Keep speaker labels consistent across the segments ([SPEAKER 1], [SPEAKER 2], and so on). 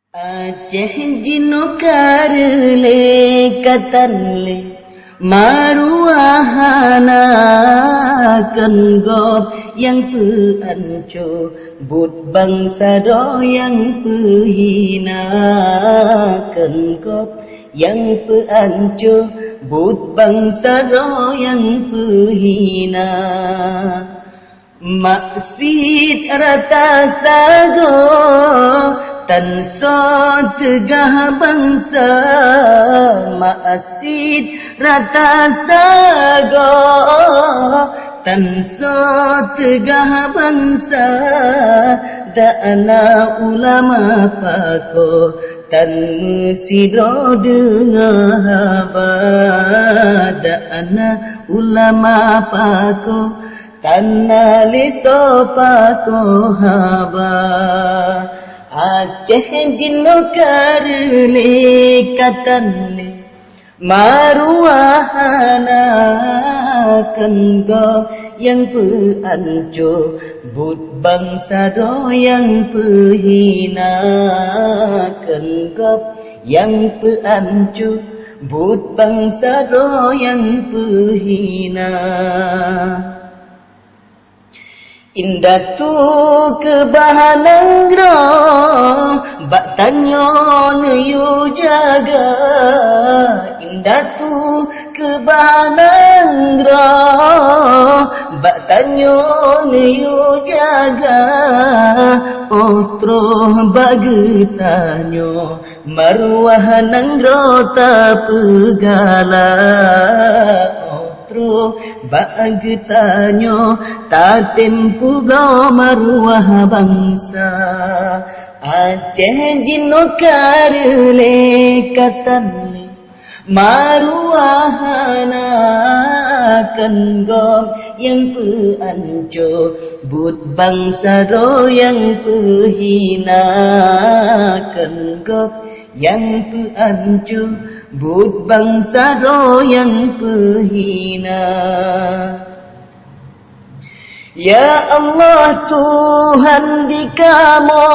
[SPEAKER 1] Aceh jinukarle katanle maruahana kenggop yang peanco but bangsa do yang pehina kenggop yang peanco but bangsa do yang pehina maksud rata sago tan so tegah bangsa maksud rata sago tan so tegah bangsa dana ulama pako tan mesidro dengar haba dana ulama pako tanah liso pako haba Aceh jinukarle katanle maruahana kenggop yang peanco but bangsa do yang pehina kenggop yang peanco but bangsa do yang pehina indah tu kebahanangro bak tanyo yu jaga indah tu kebahanangro bak tanyo yu jaga otro bagetanyo marwah nangro ta pegala bagetanyo ta tempu go maruah bangsa Aceh jinukarle katanle maruahana kenggop yang peanco but bangsa do yang pehina kenggop yang peanco but bangsa do yang pehina Ya Allah Tuhan di kamu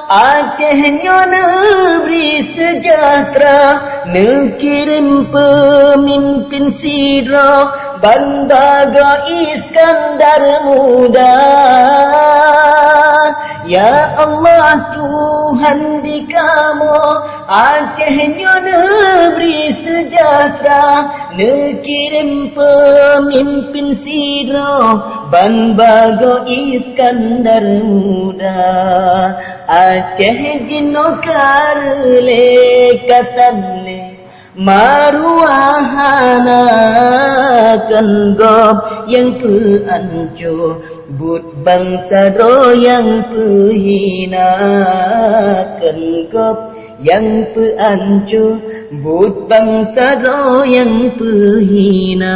[SPEAKER 1] Aceh nyo negeri sejahtera Nekirim pemimpin sidro Bandaga Iskandar muda Ya Allah Tuhan di kamu Aceh nyo negeri sejahtera Nekirim pemimpin sidro Banbago Iskandar muda Aceh jinukarle katanle maruahana kenggop yang peanco but bangsa do yang pehina kenggop yang peanco but bangsa do yang pehina